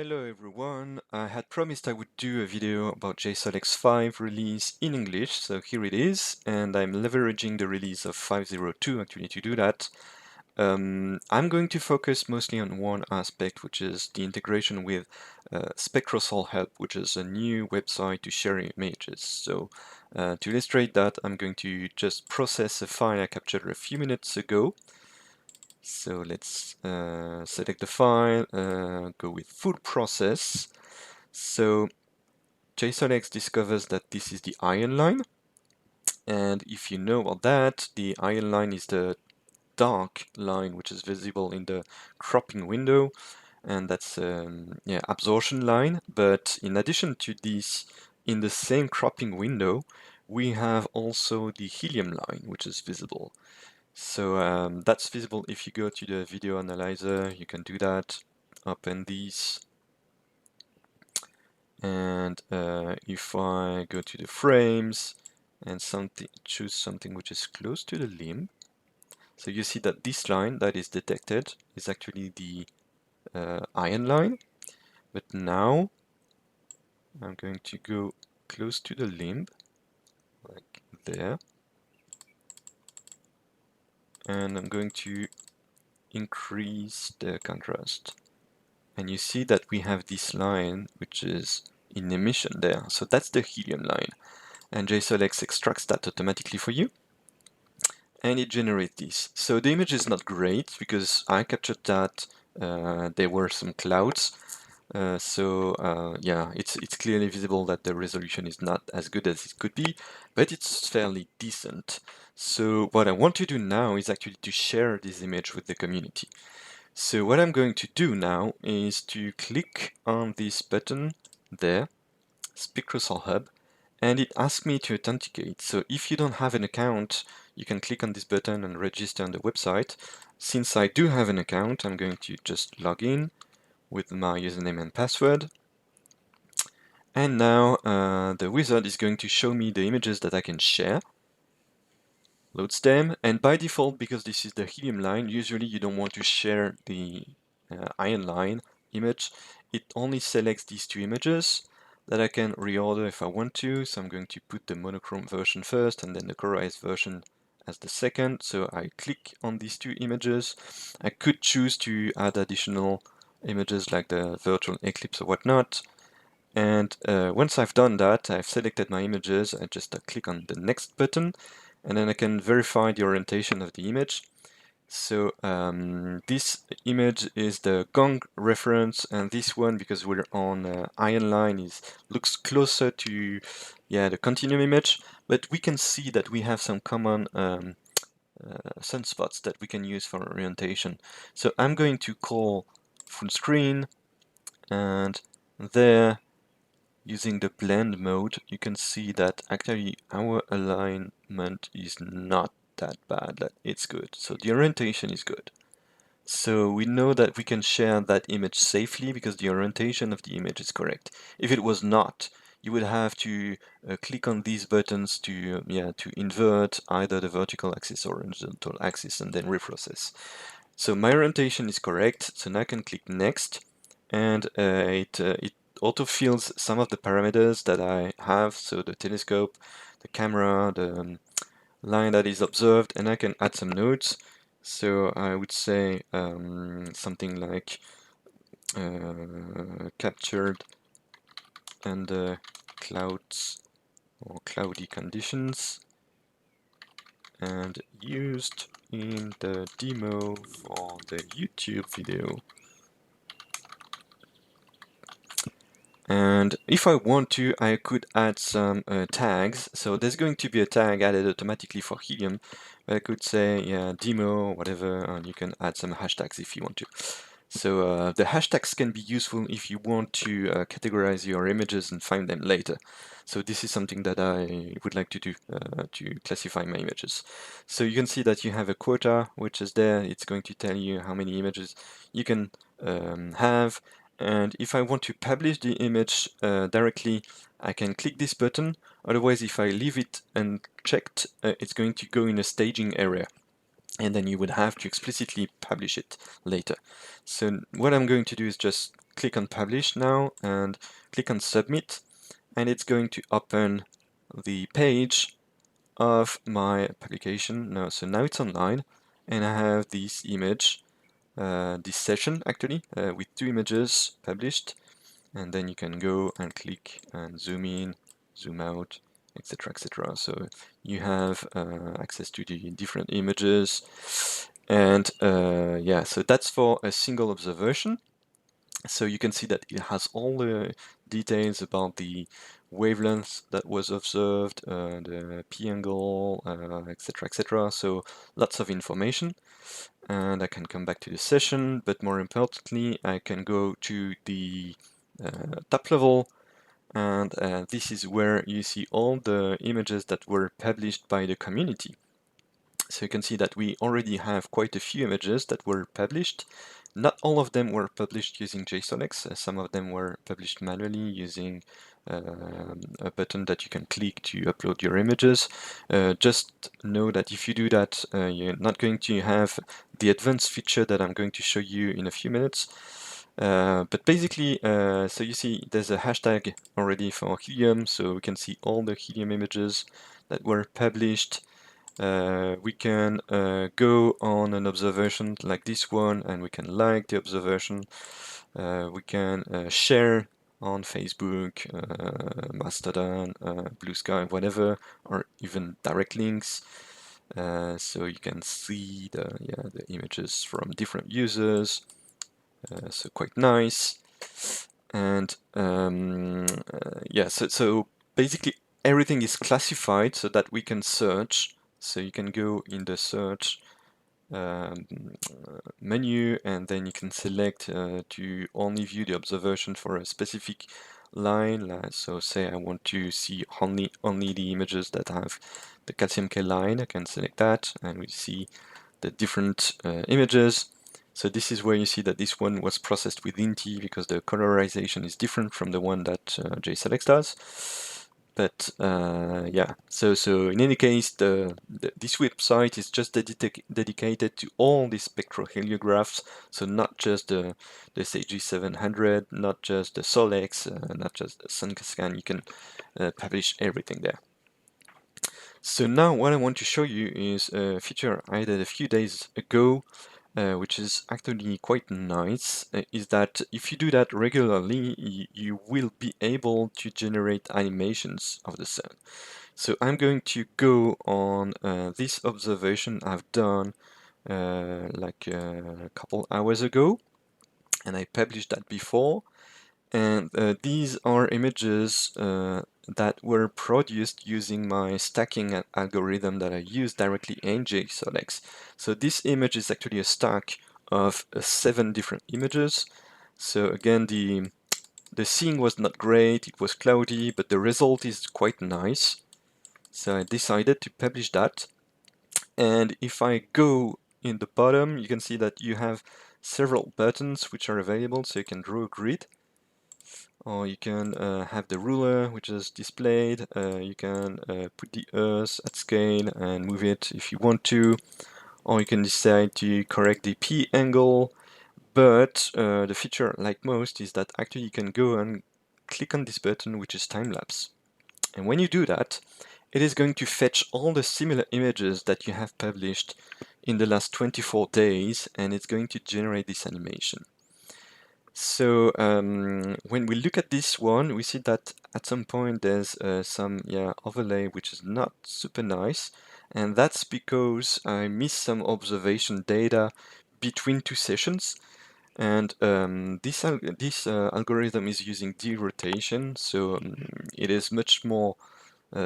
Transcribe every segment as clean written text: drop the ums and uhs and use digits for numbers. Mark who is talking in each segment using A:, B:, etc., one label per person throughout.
A: Hello everyone, I had promised I would do a video about JSol'Ex 5 release in English, so here it is, and I'm leveraging the release of 5.02 actually to do that. I'm going to focus mostly on one aspect, which is the integration with SpectroSolHub, which is a new website to share images. So to illustrate that, I'm going to just process a file I captured a few minutes ago. So let's select the file, go with full process. So JSol'Ex discovers that this is the iron line. And if you know about that, the iron line is the dark line which is visible in the cropping window. And that's absorption line. But in addition to this, in the same cropping window, we have also the helium line, which is visible. So that's visible if you go to the video analyzer, you can do that, open these, and if I go to the frames and choose something which is close to the limb, so you see that this line that is detected is actually the iron line, but now I'm going to go close to the limb, like there, and I'm going to increase the contrast. And you see that we have this line which is in emission there. So that's the helium line. And JSol'Ex extracts that automatically for you. And it generates this. So the image is not great because I captured that there were some clouds. Yeah, it's clearly visible that the resolution is not as good as it could be, but it's fairly decent. So what I want to do now is actually to share this image with the community. So what I'm going to do now is to click on this button there, SpectroSolHub, and it asks me to authenticate. So if you don't have an account, you can click on this button and register on the website. Since I do have an account, I'm going to just log in with my username and password. And now the wizard is going to show me the images that I can share. Loads them, and by default, because this is the helium line, usually you don't want to share the iron line image. It only selects these two images that I can reorder if I want to. So I'm going to put the monochrome version first and then the colorized version as the second. So I click on these two images. I could choose to add additional images like the virtual eclipse or whatnot. And once I've done that, I've selected my images, I just click on the next button, and then I can verify the orientation of the image. So this image is the gong reference, and this one, because we're on iron line, looks closer to the continuum image, but we can see that we have some common sunspots that we can use for orientation. So I'm going to call full screen, and there, using the blend mode, you can see that actually our alignment is not that bad, that it's good. So the orientation is good. So we know that we can share that image safely because the orientation of the image is correct. If it was not, you would have to click on these buttons to invert either the vertical axis or horizontal axis and then reprocess. So my orientation is correct, so now I can click next, and it autofills some of the parameters that I have, so the telescope, the camera, the line that is observed, and I can add some nodes. So I would say something like captured under clouds or cloudy conditions and used in the demo for the YouTube video. And if I want to, I could add some tags. So there's going to be a tag added automatically for helium. But I could say, demo or whatever, and you can add some hashtags if you want to. So the hashtags can be useful if you want to categorize your images and find them later. So this is something that I would like to do to classify my images. So you can see that you have a quota, which is there. It's going to tell you how many images you can have. And if I want to publish the image directly, I can click this button. Otherwise, if I leave it unchecked, it's going to go in a staging area. And then you would have to explicitly publish it later. So what I'm going to do is just click on Publish now and click on Submit, and it's going to open the page of my publication now. So now it's online, and I have this image, this session actually, with 2 images published, and then you can go and click and zoom in, zoom out, etc., etc. So you have access to the different images, and yeah, so that's for a single observation. So you can see that it has all the details about the wavelength that was observed, the p-angle, etc., etc. So lots of information, and I can come back to the session, but more importantly, I can go to the top level, and this is where you see all the images that were published by the community. So you can see that we already have quite a few images that were published. Not all of them were published using JSol'Ex. Some of them were published manually using a button that you can click to upload your images. Just know that if you do that, you're not going to have the advanced feature that I'm going to show you in a few minutes. But basically, so you see there's a hashtag already for helium, so we can see all the helium images that were published. We can go on an observation like this one, and we can like the observation. We can share on Facebook, Mastodon, Blue Sky, whatever, or even direct links. So you can see the images from different users. So quite nice. And yeah, so basically everything is classified so that we can search. So you can go in the search menu, and then you can select to only view the observation for a specific line. So say I want to see only the images that have the calcium K line. I can select that, and we see the different images. So this is where you see that this one was processed with INTI because the colorization is different from the one that JSol'Ex does. But yeah, so in any case, this website is just dedicated to all these spectroheliographs. So not just the SAG700, not just the Sol'Ex, not just the SunScan. You can publish everything there. So now what I want to show you is a feature I did a few days ago, which is actually quite nice, is that if you do that regularly, you will be able to generate animations of the sun. So I'm going to go on this observation I've done like a couple hours ago, and I published that before. And these are images that were produced using my stacking algorithm that I use directly in JSol'Ex. So this image is actually a stack of 7 different images. So again, the seeing was not great, it was cloudy, but the result is quite nice. So I decided to publish that. And if I go in the bottom, you can see that you have several buttons which are available, so you can draw a grid, or you can have the ruler which is displayed. You can put the Earth at scale and move it if you want to, or you can decide to correct the P angle. But the feature, like most, is that actually you can go and click on this button, which is time-lapse. And when you do that, it is going to fetch all the similar images that you have published in the last 24 days, and it's going to generate this animation. So when we look at this one, we see that at some point there's some overlay which is not super nice, and that's because I missed some observation data between 2 sessions. And this algorithm is using derotation, so it is much more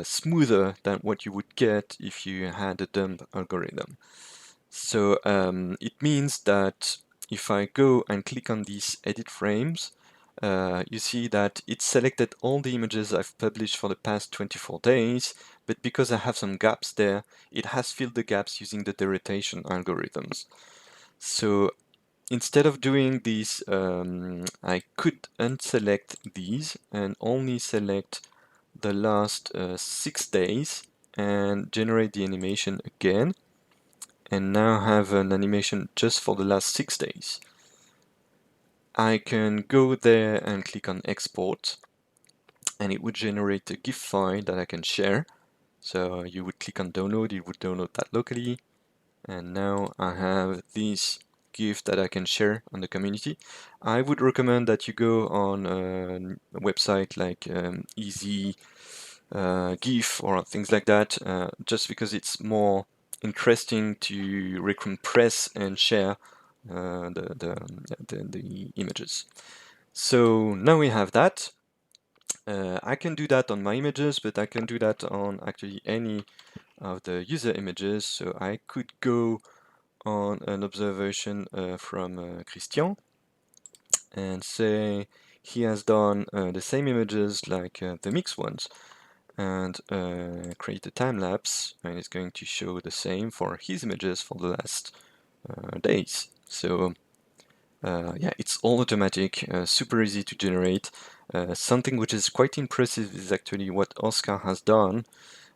A: smoother than what you would get if you had a dumb algorithm. So it means that if I go and click on these edit frames, you see that it selected all the images I've published for the past 24 days, but because I have some gaps there, it has filled the gaps using the derotation algorithms. So instead of doing this, I could unselect these and only select the last 6 days and generate the animation again, and now have an animation just for the last 6 days. I can go there and click on export, and it would generate a GIF file that I can share. So you would click on download, it would download that locally, and now I have this GIF that I can share on the community. I would recommend that you go on a website like Easy GIF or things like that, just because it's more interesting to recompress and share the images. So now we have that. I can do that on my images, but I can do that on actually any of the user images. So I could go on an observation from Christian and say he has done the same images like the mixed ones, and create a time lapse, and it's going to show the same for his images for the last days. So yeah, it's all automatic, super easy to generate. Something which is quite impressive is actually what Oscar has done.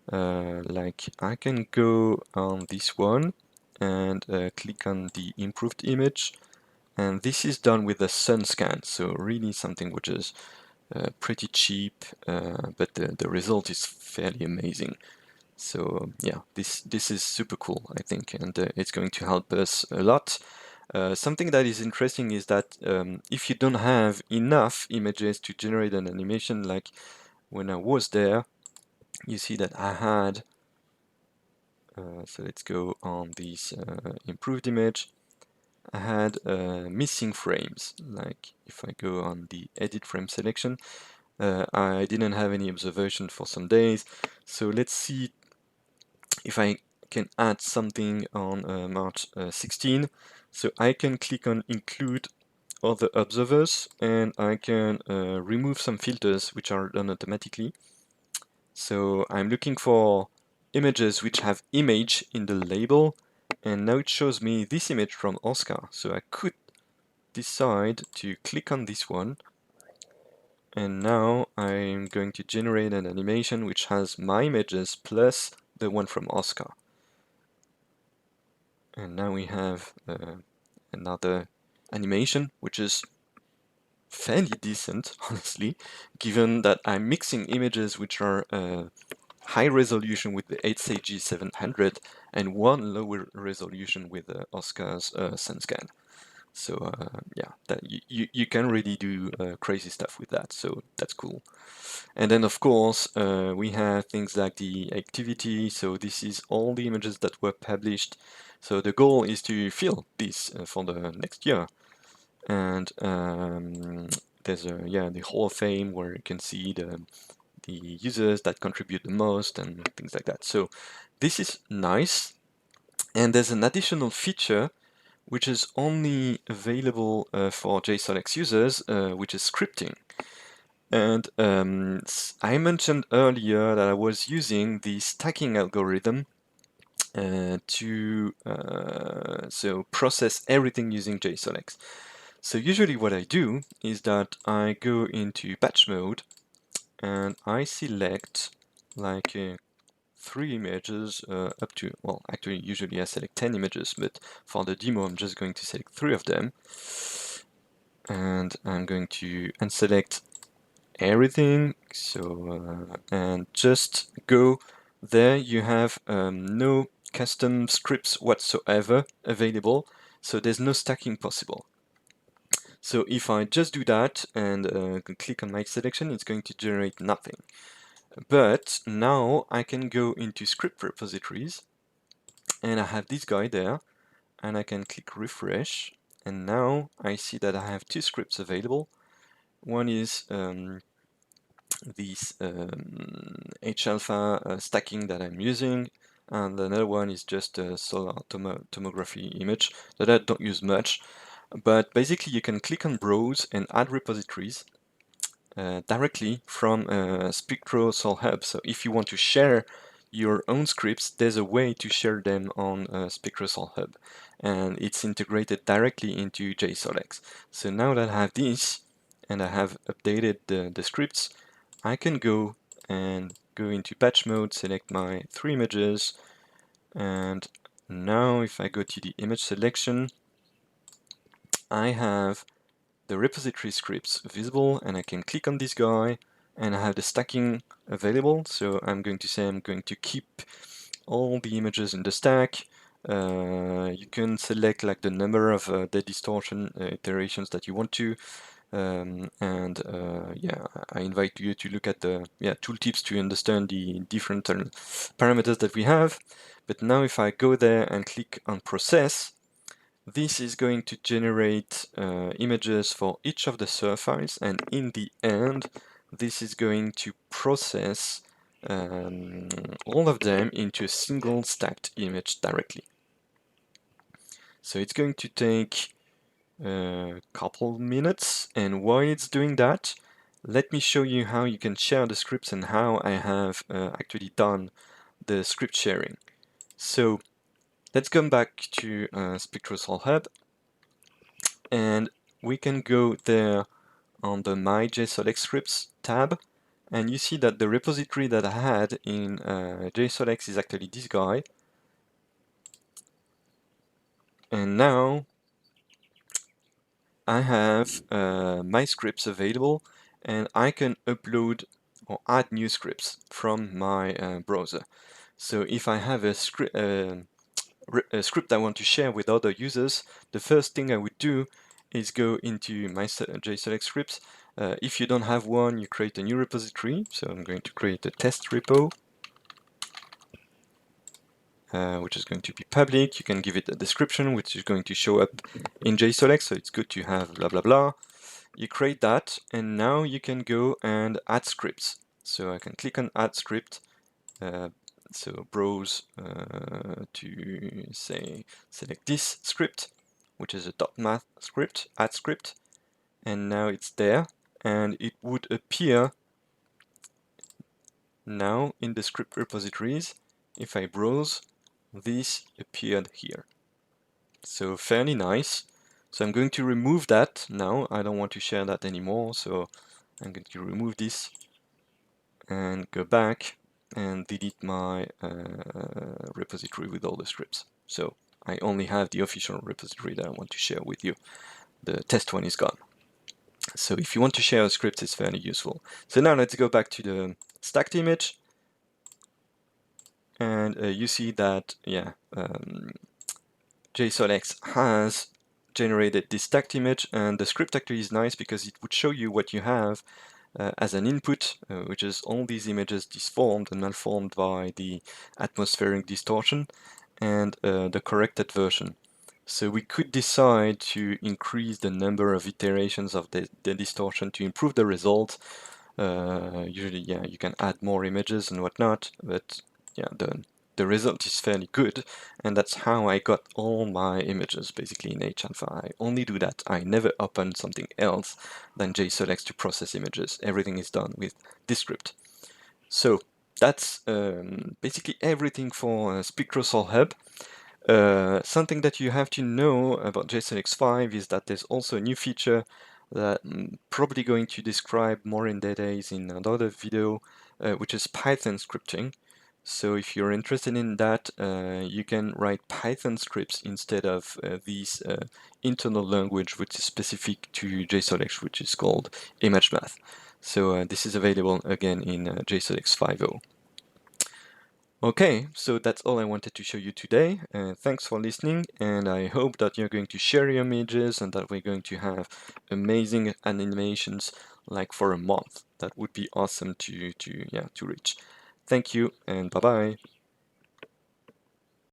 A: Like I can go on this one and click on the improved image, and this is done with a sun scan, so really something which is pretty cheap, but the result is fairly amazing. So yeah, this is super cool, I think, and it's going to help us a lot. Something that is interesting is that if you don't have enough images to generate an animation, like when I was there, you see that I had, so let's go on this improved image, I had missing frames. Like if I go on the edit frame selection, I didn't have any observation for some days. So let's see if I can add something on March 16. So I can click on include other observers, and I can remove some filters which are done automatically. So I'm looking for images which have image in the label, and now it shows me this image from Oscar. So I could decide to click on this one, and now I'm going to generate an animation which has my images plus the one from Oscar. And now we have another animation which is fairly decent, honestly, given that I'm mixing images which are high resolution with the 8G 700 and one lower resolution with Oscar's SunScan. So yeah, that you can really do crazy stuff with that, so that's cool. And then of course we have things like the activity, so this is all the images that were published. So the goal is to fill this for the next year. And there's the Hall of Fame where you can see the users that contribute the most and things like that. So this is nice. And there's an additional feature which is only available for JSol'Ex users, which is scripting. And I mentioned earlier that I was using the stacking algorithm to process everything using JSol'Ex. So usually what I do is that I go into batch mode and I select like 3 images up to, well, actually usually I select 10 images, but for the demo I'm just going to select 3 of them. And I'm going to unselect everything. So, and just go there. You have no custom scripts whatsoever available, so there's no stacking possible. So if I just do that and click on my selection, it's going to generate nothing. But now I can go into script repositories, and I have this guy there, and I can click refresh, and now I see that I have 2 scripts available. One is this H-alpha stacking that I'm using, and another one is just a solar tomography image that I don't use much. But basically you can click on browse and add repositories directly from SpectroSolHub. So if you want to share your own scripts, there's a way to share them on SpectroSolHub, and it's integrated directly into JSol'Ex. So now that I have this and I have updated the scripts, I can go and go into batch mode, select my 3 images, and now if I go to the image selection, I have the repository scripts visible, and I can click on this guy and I have the stacking available. So I'm going to say I'm going to keep all the images in the stack. You can select like the number of the distortion iterations that you want to. Yeah, I invite you to look at the tooltips to understand the different parameters that we have. But now if I go there and click on process, this is going to generate images for each of the SUR files, and in the end, this is going to process all of them into a single stacked image directly. So it's going to take a couple minutes, and while it's doing that, let me show you how you can share the scripts and how I have actually done the script sharing. So let's come back to SpectroSolHub, and we can go there on the My JSol'Ex scripts tab, and you see that the repository that I had in JSol'Ex is actually this guy. And now I have my scripts available, and I can upload or add new scripts from my browser. So if I have a script I want to share with other users, the first thing I would do is go into my JSol'Ex scripts. If you don't have one, you create a new repository. So I'm going to create a test repo, which is going to be public. You can give it a description, which is going to show up in JSol'Ex. So it's good to have blah, blah, blah. You create that, and now you can go and add scripts. So I can click on add script. So browse to say select this script, which is a .math script, add script, and now it's there, and it would appear now in the script repositories. If I browse, this appeared here. So fairly nice. So I'm going to remove that now. I don't want to share that anymore, so I'm going to remove this and go back and delete my repository with all the scripts. So I only have the official repository that I want to share with you. The test one is gone. So if you want to share a script, it's fairly useful. So now let's go back to the stacked image. And you see that, JSol'Ex has generated this stacked image, and the script actually is nice because it would show you what you have as an input, which is all these images disformed and malformed by the atmospheric distortion, and the corrected version. So we could decide to increase the number of iterations of the distortion to improve the result. Usually, you can add more images and whatnot, but the result is fairly good, and that's how I got all my images basically in H-alpha. I only do that. I never open something else than JSol'Ex to process images. Everything is done with this script. So that's basically everything for SpectroSolHub. Something that you have to know about JSol'Ex 5 is that there's also a new feature that I'm probably going to describe more in details in another video, which is Python scripting. So if you're interested in that, you can write Python scripts instead of this internal language which is specific to JSol'Ex, which is called ImageMath. So this is available again in JSol'Ex 5.0. Okay, so that's all I wanted to show you today. Thanks for listening, and I hope that you're going to share your images and that we're going to have amazing animations like for a month. That would be awesome to reach. Thank you, and bye-bye.